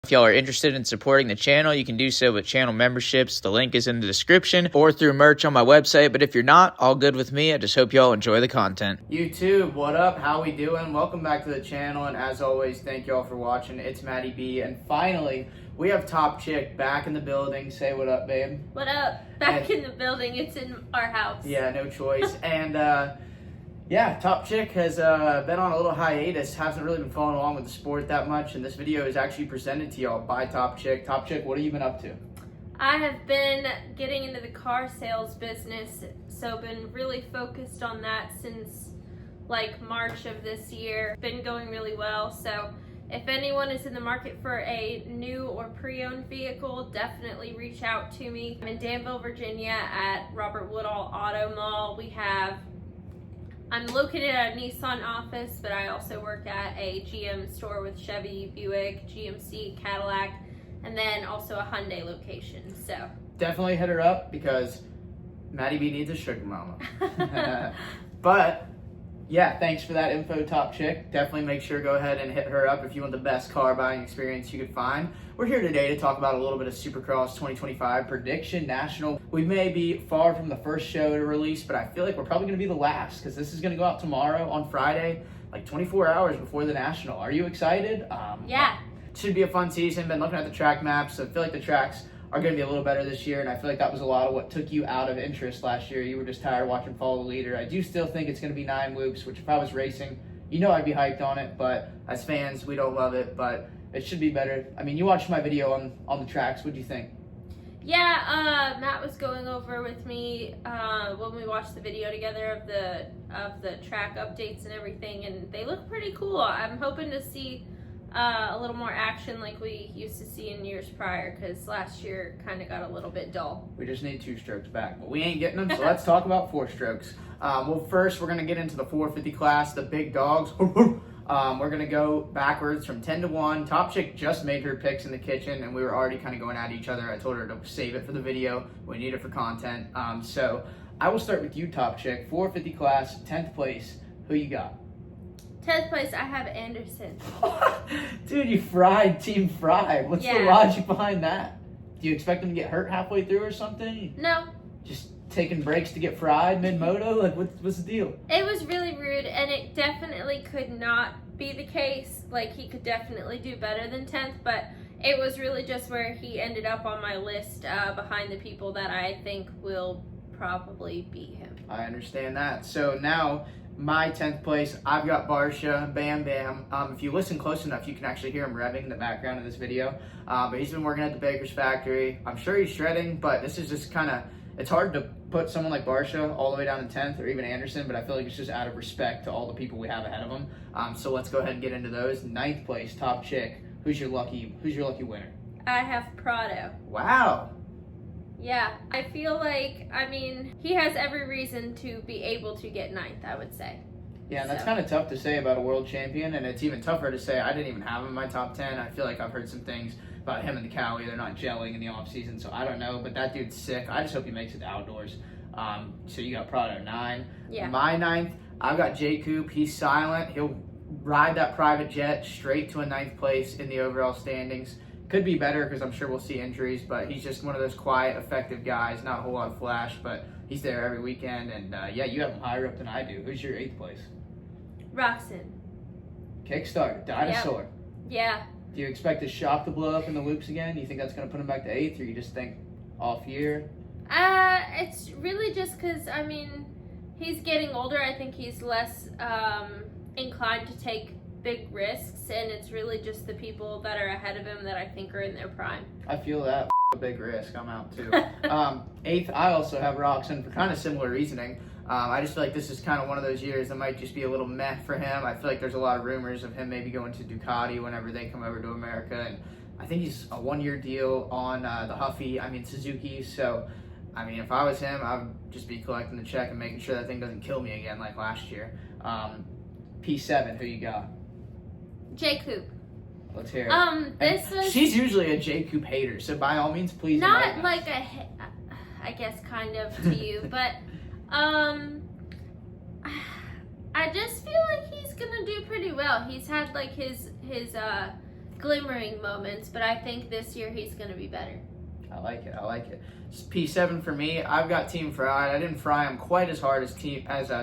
If y'all are interested in supporting the channel, you can do so with channel memberships. The link is in the description or through merch on my website. But if you're not, all good with me. I just hope y'all enjoy the content. YouTube, what up? How we doing? Welcome back to the channel. And as always, thank y'all for watching. It's Matty B. And finally, we have Top Chick back in the building. Say what up, babe. What up? Back in the building. It's in our house. Yeah, no choice. And yeah, Top Chick has been on a little hiatus, hasn't really been following along with the sport that much, and this video is actually presented to y'all by Top Chick. Top Chick, what have you been up to? I have been getting into the car sales business, so been really focused on that since like March of this year. Been going really well, so if anyone is in the market for a new or pre-owned vehicle, definitely reach out to me. I'm in Danville, Virginia at Robert Woodall Auto Mall. I'm located at a Nissan office, but I also work at a GM store with Chevy, Buick, GMC, Cadillac, and then also a Hyundai location. So definitely hit her up because Matty B needs a sugar mama. But yeah, thanks for that info, Top Chick. Definitely make sure to go ahead and hit her up if you want the best car buying experience you could find. We're here today to talk about a little bit of Supercross 2025 Prediction National. We may be far from the first show to release, but I feel like we're probably going to be the last because this is going to go out tomorrow on Friday, like 24 hours before the National. Are you excited? Yeah. It should be a fun season. Been looking at the track maps. So I feel like the tracks are going to be a little better this year, and I feel like that was a lot of what took you out of interest last year. You were just tired of watching Follow the Leader. I do still think it's going to be 9 loops, which if I was racing, you know I'd be hyped on it, but as fans, we don't love it, but it should be better. I mean, you watched my video on the tracks. What'd you think? Yeah, Matt was going over with me when we watched the video together of the track updates and everything, and they look pretty cool. I'm hoping to see a little more action like we used to see in years prior, because last year kind of got a little bit dull. We just need 2 strokes back, but we ain't getting them, so let's talk about 4 strokes. Well, first we're going to get into the 450 class, the big dogs. We're going to go backwards from 10 to 1. Top Chick just made her picks in the kitchen, and we were already kind of going at each other. I told her to save it for the video. We need it for content. So I will start with you, Top Chick. 450 class, 10th place. Who you got? 10th place, I have Anderson. Dude, you fried Team Fry. What's the logic behind that? Do you expect him to get hurt halfway through or something? No. Just taking breaks to get fried mid-moto? Like, what's the deal? It was really rude, and it definitely could not be the case. Like, he could definitely do better than 10th, but it was really just where he ended up on my list behind the people that I think will probably beat him. I understand that. So now, my 10th place, I've got Barsha, Bam Bam. If you listen close enough, you can actually hear him revving in the background of this video. But he's been working at the Baker's factory. I'm sure he's shredding, but this is just kind of, it's hard to put someone like Barsha all the way down to 10th or even Anderson, but I feel like it's just out of respect to all the people we have ahead of him. So let's go ahead and get into those. 9th place, Top Chick. Who's your lucky winner? I have Prado. Wow. Yeah, I feel like, I mean, he has every reason to be able to get 9th, I would say. Yeah, and that's kind of tough to say about a world champion, and it's even tougher to say I didn't even have him in my top 10. I feel like I've heard some things about him and the Cowie. They're not gelling in the offseason, so I don't know, but that dude's sick. I just hope he makes it to outdoors. So you got Prado 9. Yeah. My 9th, I've got J. Coop. He's silent. He'll ride that private jet straight to a 9th place in the overall standings. Could be better because I'm sure we'll see injuries, but he's just one of those quiet, effective guys. Not a whole lot of flash, but he's there every weekend. And yeah, you have him higher up than I do. Who's your 8th place? Roxon. Kickstart, Dinosaur. Yep. Yeah. Do you expect his shop to blow up in the loops again? You think that's going to put him back to 8th, or you just think off year? It's really just because, I mean, he's getting older. I think he's less inclined to take big risks, and it's really just the people that are ahead of him that I think are in their prime. I feel that. A big risk. I'm out too. 8th, I also have Roxon for kind of similar reasoning. I just feel like this is kind of one of those years that might just be a little meh for him. I feel like there's a lot of rumors of him maybe going to Ducati whenever they come over to America, and I think he's a 1-year deal on Suzuki. So, I mean, if I was him, I would just be collecting the check and making sure that thing doesn't kill me again like last year. P7, who you got? J. Coop. Let's hear it. She's usually a J. Coop hater, so by all means, please. Not like I guess kind of to you, but I just feel like he's gonna do pretty well. He's had like his glimmering moments, but I think this year he's going to be better. I like it. It's P7 for me. I've got Team Fried. I didn't fry him quite as hard as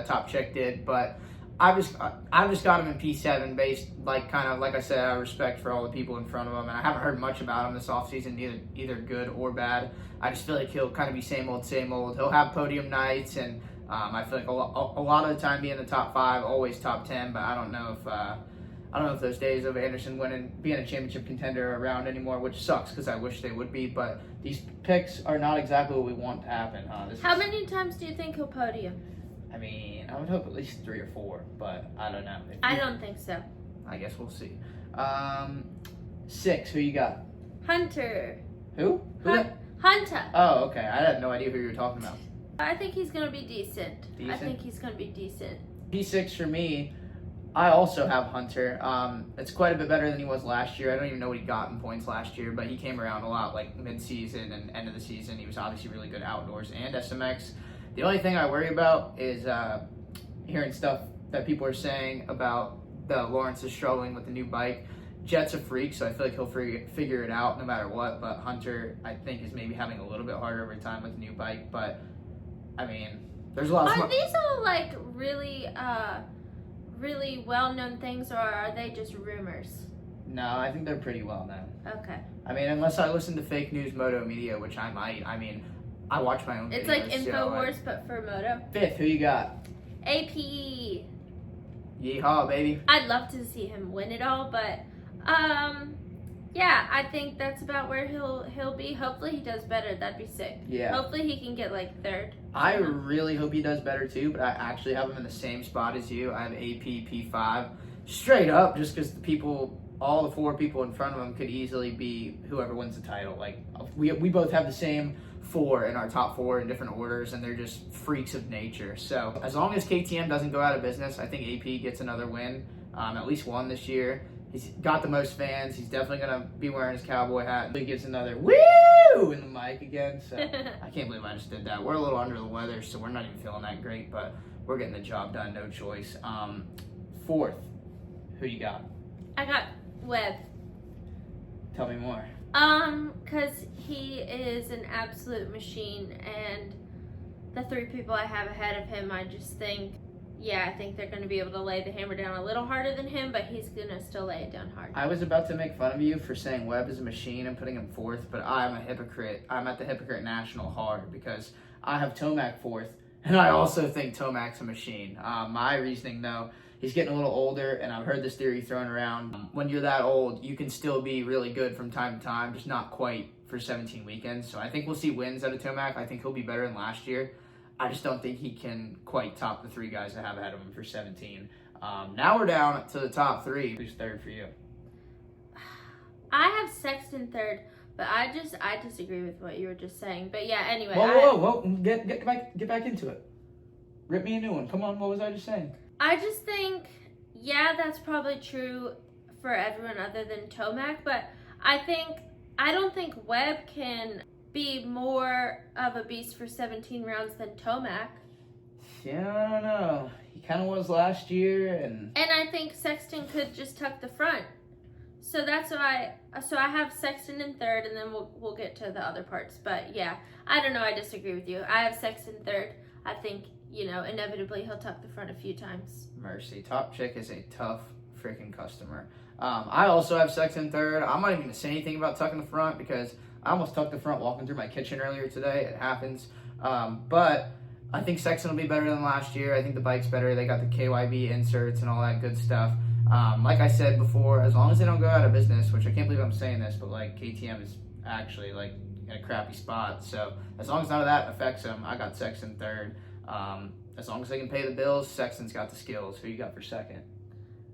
Top Chick did, but I've just got him in P7 based, like I said, out of respect for all the people in front of him. And I haven't heard much about him this offseason, either good or bad. I just feel like he'll kind of be same old. He'll have podium nights, and I feel like a lot of the time be in the top 5, always top 10. But I don't know if those days of Anderson being a championship contender are around anymore, which sucks because I wish they would be. But these picks are not exactly what we want to happen. How many times do you think he'll podium? I mean, I would hope at least 3 or 4, but I don't know. I don't think so. I guess we'll see. 6, who you got? Hunter. Who? Hunter. Oh, okay. I had no idea who you were talking about. I think he's going to be decent. I think he's going to be decent. P6 for me, I also have Hunter. It's quite a bit better than he was last year. I don't even know what he got in points last year, but he came around a lot, like mid-season and end of the season. He was obviously really good outdoors and SMX. The only thing I worry about is hearing stuff that people are saying about Lawrence is struggling with the new bike. Jet's a freak, so I feel like he'll figure it out no matter what. But Hunter, I think, is maybe having a little bit harder every time with the new bike. But, I mean, there's a lot of... Are these all, like, really well-known things, or are they just rumors? No, I think they're pretty well-known. Okay. I mean, unless I listen to fake news moto media, which I might. I mean... I watch my own videos. It's like InfoWars, but for moto. 5th, who you got? AP. Yeehaw, baby. I'd love to see him win it all, but yeah, I think that's about where he'll be. Hopefully he does better. That'd be sick. Yeah. Hopefully he can get like 3rd. I really hope he does better too, but I actually have him in the same spot as you. I have AP P5. Straight up, just because all the 4 people in front of him could easily be whoever wins the title. Like, we both have the same 4 in our top 4 in different orders, and they're just freaks of nature. So as long as KTM doesn't go out of business, I think AP gets another win, at least one this year. He's got the most fans. He's definitely going to be wearing his cowboy hat. He gets another woo in the mic again. So I can't believe I just did that. We're a little under the weather, so we're not even feeling that great, but we're getting the job done, no choice. 4th, who you got? I got Webb. Tell me more. Because he is an absolute machine, and the 3 people I have ahead of him, I just think, I think they're going to be able to lay the hammer down a little harder than him, but he's going to still lay it down hard. I was about to make fun of you for saying Webb is a machine and putting him 4th, but I'm a hypocrite. I'm at the Hypocrite National hard because I have Tomac 4th, and I also think Tomac's a machine. My reasoning, though, he's getting a little older, and I've heard this theory thrown around. When you're that old, you can still be really good from time to time, just not quite for 17 weekends. So I think we'll see wins out of Tomac. I think he'll be better than last year. I just don't think he can quite top the 3 guys I have ahead of him for 17. Now we're down to the top 3. Who's 3rd for you? I have Sexton 3rd, but I disagree with what you were just saying. But yeah, anyway. Whoa. Get back into it. Rip me a new one. Come on, what was I just saying? I just think, that's probably true for everyone other than Tomac, but I don't think Webb can be more of a beast for 17 rounds than Tomac. Yeah, I don't know. He kind of was last year, and I think Sexton could just tuck the front. So that's why. So I have Sexton in 3rd, and then we'll get to the other parts. But yeah, I don't know. I disagree with you. I have Sexton 3rd. I think, inevitably he'll tuck the front a few times. Mercy. Top Chick is a tough freaking customer. I also have Sexton 3rd. I'm not even going to say anything about tucking the front because I almost tucked the front walking through my kitchen earlier today. It happens. But I think Sexton will be better than last year. I think the bike's better. They got the KYB inserts and all that good stuff. Like I said before, as long as they don't go out of business, which I can't believe I'm saying this, but like KTM is actually like in a crappy spot. So as long as none of that affects them, I got Sexton 3rd. As long as they can pay the bills, Sexton's got the skills. Who you got for 2nd?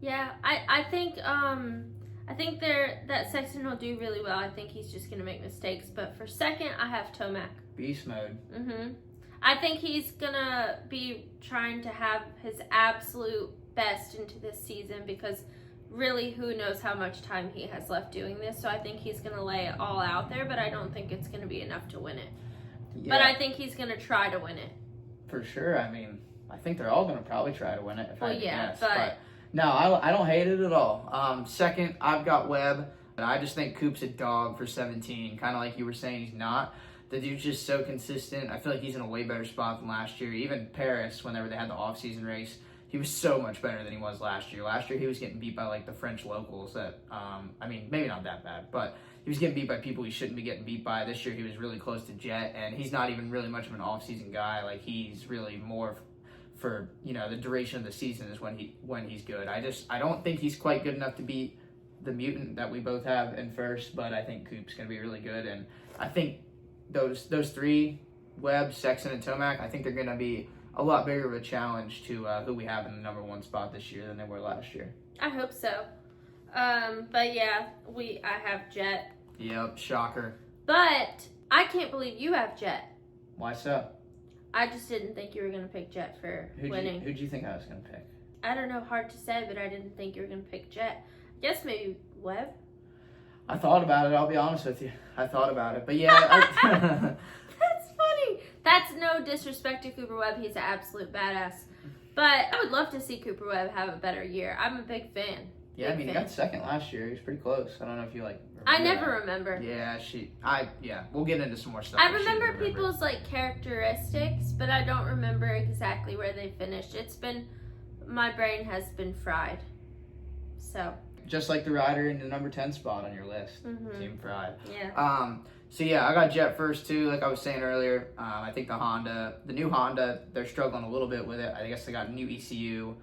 Yeah, I think that Sexton will do really well. I think he's just gonna make mistakes. But for 2nd, I have Tomac. Beast mode. I think he's gonna be trying to have his absolute best into this season because really who knows how much time he has left doing this. So I think he's gonna lay it all out there, but I don't think it's gonna be enough to win it. Yeah. But I think he's gonna try to win it. For sure. I mean, I think they're all gonna probably try to win it. If I had to guess. But no, I don't hate it at all. 2nd, I've got Webb. But I just think Coop's a dog for 17, kind of like you were saying he's not. The dude's just so consistent. I feel like he's in a way better spot than last year. Even Paris, whenever they had the off-season race, he was so much better than he was last year. Last year, he was getting beat by, like, the French locals that, I mean, maybe not that bad, but he was getting beat by people he shouldn't be getting beat by. This year, he was really close to Jet, and he's not even really much of an off-season guy. Like, he's really more for, you know, the duration of the season is when he's good. I don't think he's quite good enough to beat the mutant that we both have in first, but I think Coop's going to be really good, and I think those three, Webb, Sexton, and Tomac, I think they're going to be a lot bigger of a challenge to who we have in the number one spot this year than they were last year. I hope so. But yeah, I have Jet. Yep, shocker. But I can't believe you have Jet. Why so? I just didn't think you were going to pick Jet for winning. Who'd you think I was going to pick? I don't know, hard to say, but I didn't think you were going to pick Jet. I guess maybe Webb? I thought about it, I'll be honest with you. I thought about it, but yeah. That's funny. That's no disrespect to Cooper Webb. He's an absolute badass. But I would love to see Cooper Webb have a better year. I'm a big fan. Yeah, I mean, he got second last year. He was pretty close. I don't know if you, like, I never remember. Yeah, we'll get into some more stuff. I remember people's, like, characteristics, but I don't remember exactly where they finished. My brain has been fried. So. Just like the rider in the number 10 spot on your list. Mm-hmm. Team fried. Yeah. So yeah, I got Jet first too, like I was saying earlier. I think the new Honda, they're struggling a little bit with it. I guess they got a new ECU,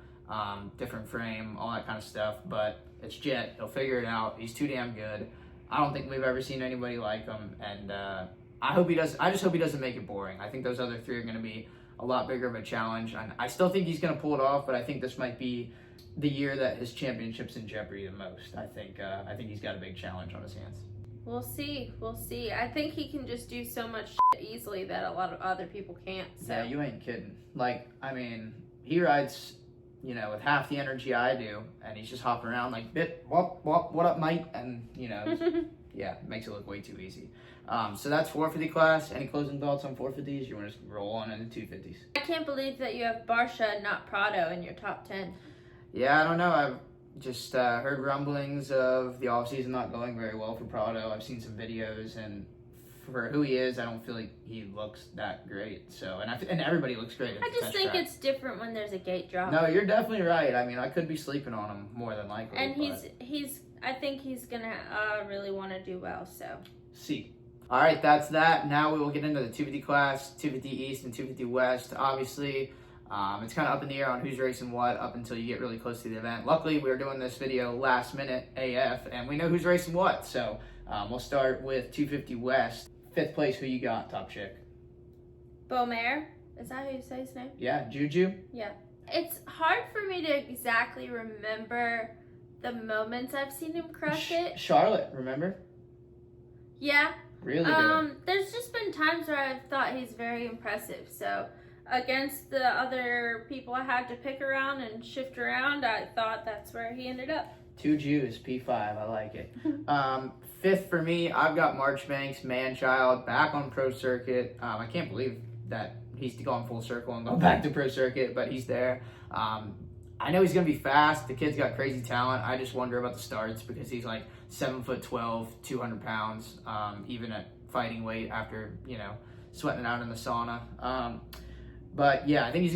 different frame, all that kind of stuff, but it's Jet. He'll figure it out. He's too damn good. I don't think we've ever seen anybody like him, and I just hope he doesn't make it boring. I think those other three are going to be a lot bigger of a challenge, and I still think he's going to pull it off, but I think this might be the year that his championship's in jeopardy the most. I think he's got a big challenge on his hands. We'll see. I think he can just do so much shit easily that a lot of other people can't. So. Yeah, you ain't kidding. Like, I mean, he rides, you know, with half the energy I do, and he's just hopping around like, what up, mate? And, you know, yeah, it makes it look way too easy. So that's 450 class. Any closing thoughts on 450s? You want to just roll on into 250s? I can't believe that you have Barsha and not Prado in your top 10. Yeah, I don't know. I've just heard rumblings of the offseason not going very well for Prado. I've seen some videos, and for who he is, I don't feel like he looks that great. So, and everybody looks great. I just think it's different when there's a gate drop. No, you're definitely right. I mean, I could be sleeping on him more than likely. And I think he's gonna really want to do well. So. See. All right, that's that. Now we will get into the 250 class, 250 East, and 250 West. Obviously. It's kind of up in the air on who's racing what up until you get really close to the event. Luckily, we were doing this video last minute AF, and we know who's racing what. So we'll start with 250 West. 5th place, who you got, top chick? Beaumare? Is that how you say his name? Yeah, Juju? Yeah. It's hard for me to exactly remember the moments I've seen him crush it. Charlotte, remember? Yeah. Really good. There's just been times where I've thought he's very impressive, so... Against the other people I had to pick around and shift around, I thought that's where he ended up. 2 Jews, P5, I like it. 5th for me, I've got Marchbanks, man-child, back on pro circuit. I can't believe that he's gone full circle and gone back to pro circuit, but he's there. I know he's going to be fast. The kid's got crazy talent. I just wonder about the starts because he's like 7'12", 200 pounds, even at fighting weight after, you know, sweating it out in the sauna. But yeah, I think he's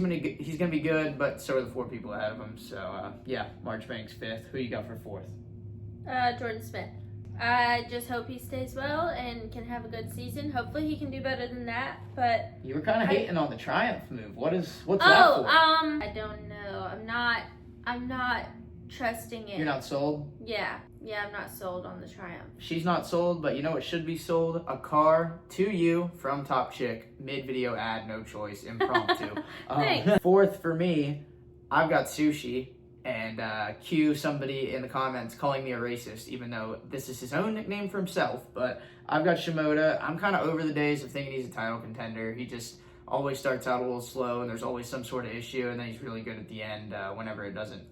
gonna be good, but so are the 4 people ahead of him. So yeah, Marchbanks 5th. Who you got for 4th? Jordan Smith. I just hope he stays well and can have a good season. Hopefully he can do better than that. But you were kind of hating on the Triumph move. What's that for? I don't know. I'm not trusting it. You're not sold? Yeah, I'm not sold on the Triumph. She's not sold, but you know what should be sold? A car to you from Top Chick. Mid-video ad, no choice, impromptu. 4th for me, I've got Sushi, and cue somebody in the comments calling me a racist, even though this is his own nickname for himself. But I've got Shimoda. I'm kind of over the days of thinking he's a title contender. He just always starts out a little slow, and there's always some sort of issue, and then he's really good at the end whenever it doesn't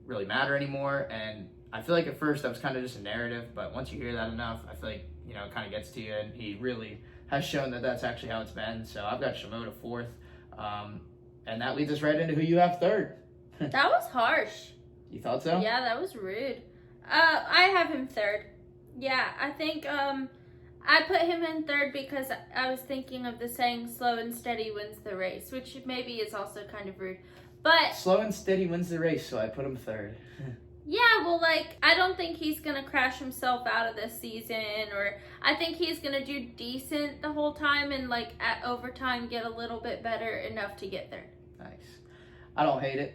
really matter anymore. And I feel like at first that was kind of just a narrative, but once you hear that enough, I feel like, you know, it kind of gets to you, and he really has shown that that's actually how it's been. So I've got Shimoda 4th, and that leads us right into who you have 3rd. That was harsh. You thought so? Yeah, that was rude. I have him 3rd. Yeah, I think I put him in third because I was thinking of the saying slow and steady wins the race, which maybe is also kind of rude. But Slow and steady wins the race, so I put him third. yeah, well, like, I don't think he's going to crash himself out of this season, or I think he's going to do decent the whole time and, like, at overtime get a little bit better enough to get there. Nice. I don't hate it.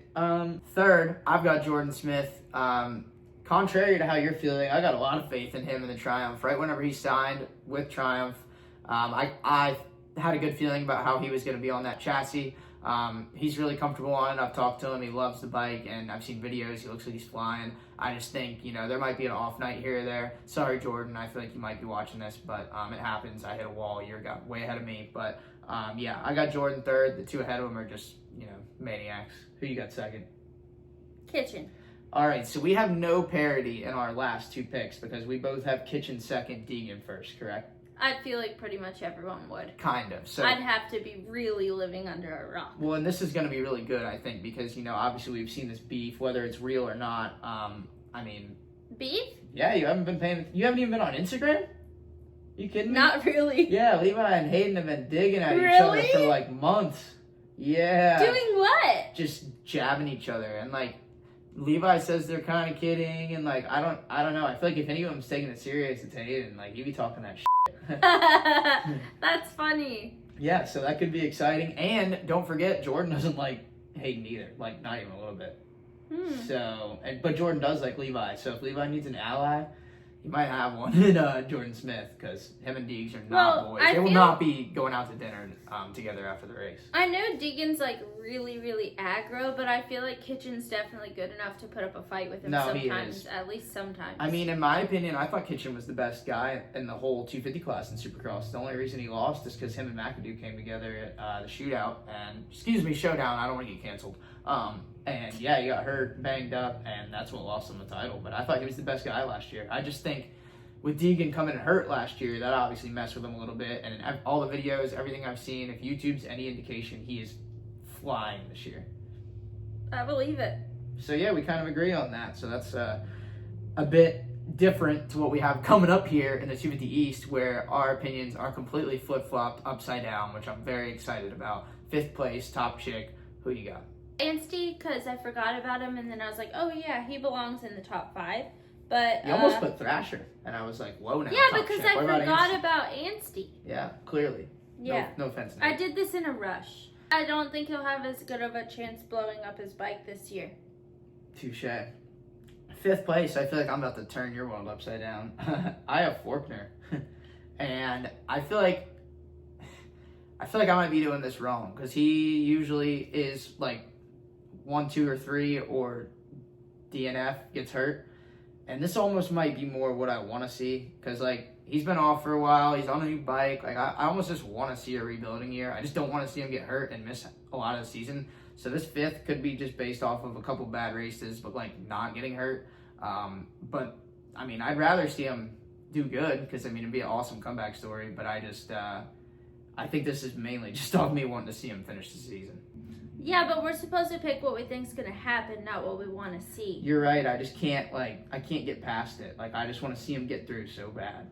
Third, I've got Jordan Smith. Contrary to how you're feeling, I got a lot of faith in him in the Triumph. Right whenever he signed with Triumph, I had a good feeling about how he was going to be on that chassis. He's really comfortable on it. I've talked to him. He loves the bike, and I've seen videos. He looks like he's flying. I just think, there might be an off night here or there. Sorry, Jordan. I feel like you might be watching this, but it happens. I hit a wall. You got way ahead of me. But, yeah, I got Jordan third. The two ahead of him are just, maniacs. Who you got second? Kitchen. All right, so we have no parity in our last two picks because we both have Kitchen second, Deegan first, correct? I feel like pretty much everyone would. Kind of. So I'd have to be really living under a rock. Well, and this is going to be really good, I think, because, obviously we've seen this beef, whether it's real or not. Beef? Yeah, you haven't even been on Instagram? You kidding me? Not really. Yeah, Levi and Hayden have been digging at each other Really? for, like, months. Yeah. Doing what? Just jabbing each other. And, like, Levi says they're kind of kidding, and, like, I don't know. I feel like if any of them's taking it serious, it's Hayden. Like, he be talking that shit. That's funny. Yeah, so that could be exciting. And don't forget, Jordan doesn't like Hayden either. Like, not even a little bit. So, but Jordan does like Levi. So if Levi needs an ally, he might have one in Jordan Smith, because him and Deegs are not boys. They will not be going out to dinner together after the race. I know Deegan's like really, really aggro, but I feel like Kitchen's definitely good enough to put up a fight with him sometimes. At least sometimes. I mean, in my opinion, I thought Kitchen was the best guy in the whole 250 class in Supercross. The only reason he lost is because him and McAdoo came together at the shootout showdown. I don't want to get canceled. And yeah, he got hurt, banged up, and that's what lost him the title. But I thought he was the best guy last year. I just think with Deegan coming hurt last year, that obviously messed with him a little bit. And in all the videos, everything I've seen, if YouTube's any indication, he is flying this year. I believe it. So yeah, we kind of agree on that. So that's a bit different to what we have coming up here in the 250 East, where our opinions are completely flip-flopped upside down, which I'm very excited about. 5th place, top chick. Who you got? Anstey, because I forgot about him, and then I was like, oh yeah, he belongs in the top 5. But you almost put Thrasher, and I was like, whoa, now. Yeah, because I forgot about Anstey. Yeah, clearly. Yeah. No offense. Nate. I did this in a rush. I don't think he'll have as good of a chance blowing up his bike this year. Touche. 5th place, I feel like I'm about to turn your world upside down. I have Faulkner. And I feel like I might be doing this wrong, because he usually is like 1, 2, or 3, or DNF, gets hurt. And this almost might be more what I want to see, because like he's been off for a while, he's on a new bike. Like I almost just want to see a rebuilding year. I just don't want to see him get hurt and miss a lot of the season. So this 5th could be just based off of a couple bad races, but like not getting hurt. But I mean, I'd rather see him do good, because I mean it'd be an awesome comeback story. But I just I think this is mainly just off me wanting to see him finish the season. Yeah, but we're supposed to pick what we think's gonna happen, not what we want to see. You're right. I just can't I can't get past it. Like I just want to see him get through so bad.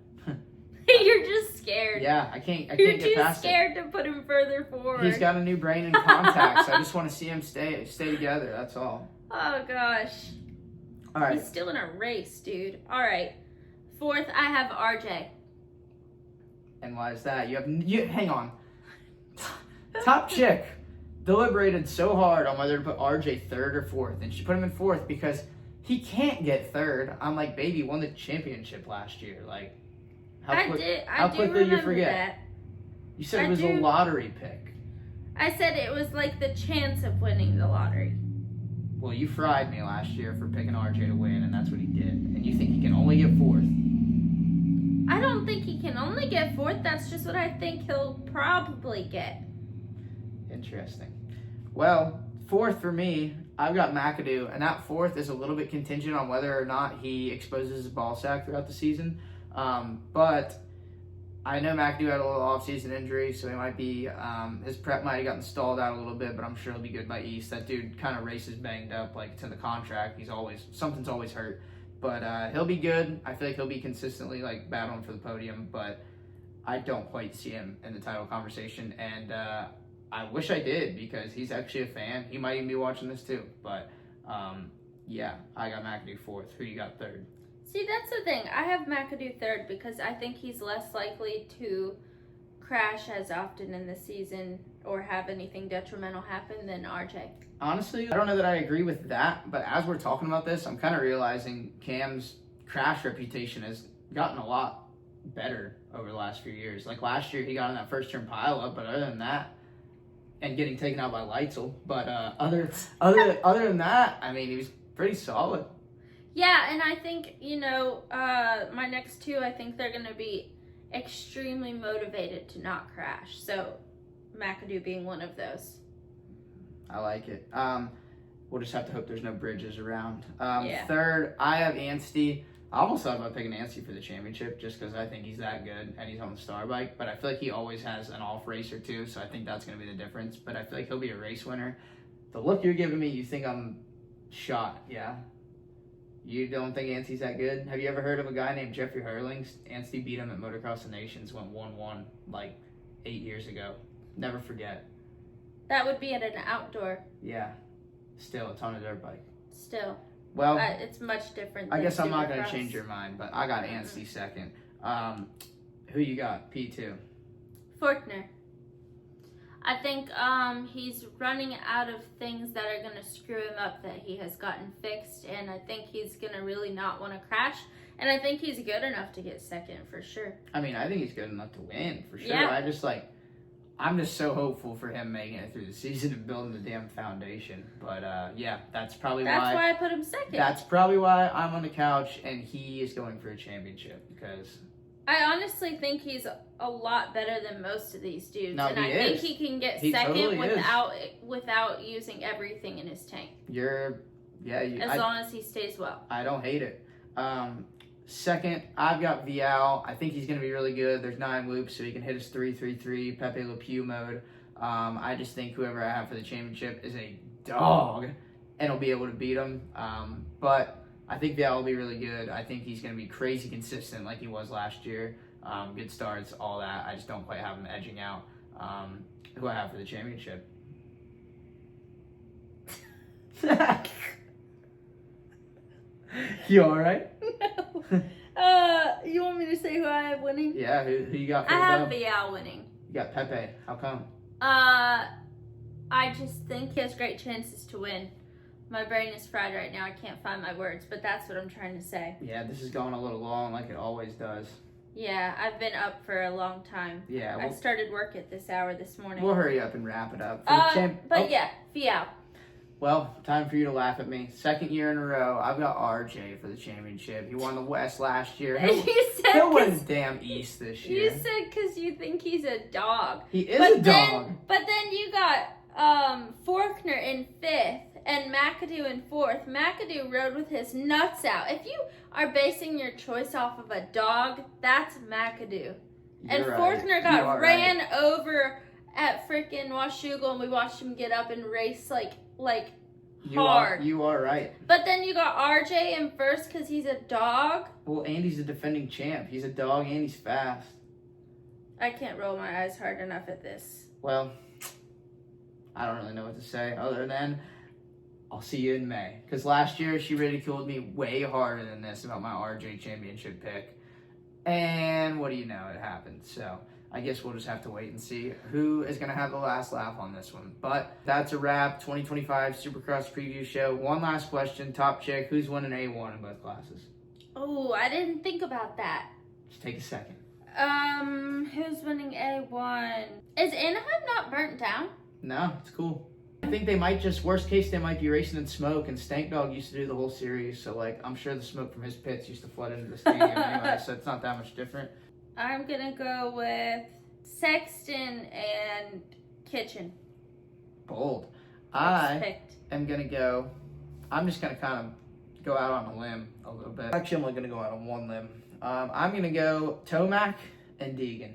You're just scared. Yeah, I can't get past it. You're too scared to put him further forward. He's got a new brain and contacts. I just want to see him stay together. That's all. Oh gosh. All right. He's still in a race, dude. All right. 4th, I have RJ. And why is that? You hang on. Top chick deliberated so hard on whether to put RJ 3rd or 4th, and she put him in 4th because he can't get 3rd. I'm like, baby, won the championship last year. Like, how quickly you forget? That. You said it was a lottery pick. I said it was like the chance of winning the lottery. Well, you fried me last year for picking RJ to win, and that's what he did. And you think he can only get 4th? I don't think he can only get 4th. That's just what I think he'll probably get. Interesting. Well, 4th for me, I've got McAdoo, and that 4th is a little bit contingent on whether or not he exposes his ball sack throughout the season. But I know McAdoo had a little off-season injury, so he might be his prep might have gotten stalled out a little bit, but I'm sure he'll be good by East. That dude kind of races banged up, like it's in the contract. Something's always hurt. But he'll be good. I feel like he'll be consistently like battling for the podium, but I don't quite see him in the title conversation. And I wish I did, because he's actually a fan. He might even be watching this too. But yeah, I got McAdoo fourth. Who you got third? See, that's the thing. I have McAdoo third because I think he's less likely to crash as often in the season or have anything detrimental happen than RJ. Honestly, I don't know that I agree with that, but as we're talking about this, I'm kind of realizing Cam's crash reputation has gotten a lot better over the last few years. Like last year, he got in that first turn pileup, but other than that, and getting taken out by Leitzel, but other than that, I mean, he was pretty solid. Yeah, and I think, my next two, I think they're going to be extremely motivated to not crash. So, McAdoo being one of those. I like it. We'll just have to hope there's no bridges around. Yeah. Third, I have Anstey. I almost thought about picking Anstey for the championship just because I think he's that good and he's on the star bike. But I feel like he always has an off race or two, so I think that's going to be the difference. But I feel like he'll be a race winner. The look you're giving me, you think I'm shot, yeah? You don't think Anstey's that good? Have you ever heard of a guy named Jeffrey Hurlings? Anstey beat him at Motocross of Nations, went 1-1 like 8 years ago. Never forget. That would be at an outdoor. Yeah. Still, it's on a dirt bike. Still. Well, it's much different. I guess I'm not Supercross. going to change your mind, but I got Anstey second. Who you got? P2. Faulkner. I think he's running out of things that are going to screw him up that he has gotten fixed, and I think he's going to really not want to crash, and I think he's good enough to get second for sure. I mean, I think he's good enough to win for sure. Yeah. I'm just so hopeful for him making it through the season and building the damn foundation. But yeah, that's why I put him second. That's probably why I'm on the couch and he is going for a championship, because I honestly think he's a lot better than most of these dudes, No, and he I is. think he can get He second totally without using everything in his tank. as long as he stays well. I don't hate it. Second, I've got Vial. I think he's going to be really good. There's 9 loops, so he can hit his 3-3-3 Pepe Le Pew mode. I just think whoever I have for the championship is a dog, and will be able to beat him. But I think Vial will be really good. I think he's going to be crazy consistent like he was last year. Good starts, all that. I just don't quite have him edging out who I have for the championship. You all right? No. You want me to say who I have winning? Yeah, who you got for I the have dub? Vial winning. You got Pepe. How come? I just think he has great chances to win. My brain is fried right now. I can't find my words, but that's what I'm trying to say. Yeah, this is going a little long like it always does. Yeah, I've been up for a long time. Yeah, I started work at this hour this morning. we'll hurry up and wrap it up. Yeah, Vial. Well, time for you to laugh at me. Second year in a row, I've got RJ for the championship. He won the West last year. He'll win the damn East this year. You said because you think he's a dog. He is a dog. But then you got Faulkner in 5th and McAdoo in 4th. McAdoo rode with his nuts out. If you are basing your choice off of a dog, that's McAdoo. And right. Faulkner got ran right. over at freaking Washougal, and we watched him get up and race like You hard. You are right. But then you got RJ in first because he's a dog. Well, Andy's a defending champ. He's a dog and he's fast. I can't roll my eyes hard enough at this. Well, I don't really know what to say other than I'll see you in May. Because last year she ridiculed me way harder than this about my RJ championship pick. And what do you know? It happened. So I guess we'll just have to wait and see who is going to have the last laugh on this one. But that's a wrap. 2025 Supercross preview show. One last question. Top chick. Who's winning A1 in both classes? Oh, I didn't think about that. Just take a second. Who's winning A1? Is Anaheim not burnt down? No, it's cool. I think they might just, worst case, they might be racing in smoke, and Stank Dog used to do the whole series, so, like, I'm sure the smoke from his pits used to flood into the stadium anyway, so it's not that much different. I'm gonna go with Sexton and Kitchen. Bold. I am going to go, I'm just going to kind of go out on a limb a little bit. Actually, I'm only going to go out on one limb. I'm going to go Tomac and Deegan.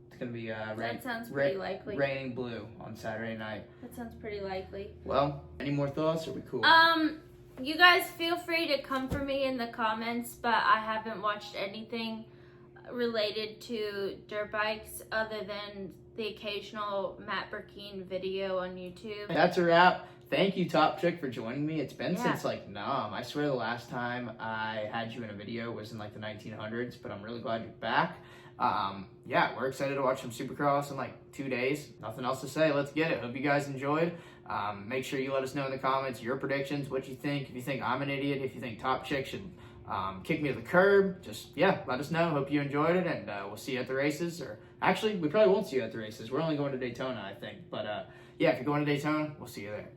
It's going to be that sounds pretty likely. Raining blue on Saturday night. That sounds pretty likely. Well, any more thoughts? Are we cool? You guys feel free to come for me in the comments, but I haven't watched anything related to dirt bikes other than the occasional Matt Burkeen video on YouTube. That's a wrap. Thank you, Top Chick, for joining me. It's been Yeah. since like Nam. I swear the last time I had you in a video was in like the 1900s, but I'm really glad you're back. Yeah, we're excited to watch some Supercross in like 2 days. Nothing else to say. Let's get it. Hope you guys enjoyed. Make sure you let us know in the comments your predictions, what you think. If you think I'm an idiot, if you think Top Chick should kick me to the curb, just, yeah, let us know. Hope you enjoyed it, and we'll see you at the races. Or actually, we probably won't see you at the races. We're only going to Daytona, I think. But yeah, if you're going to Daytona, we'll see you there.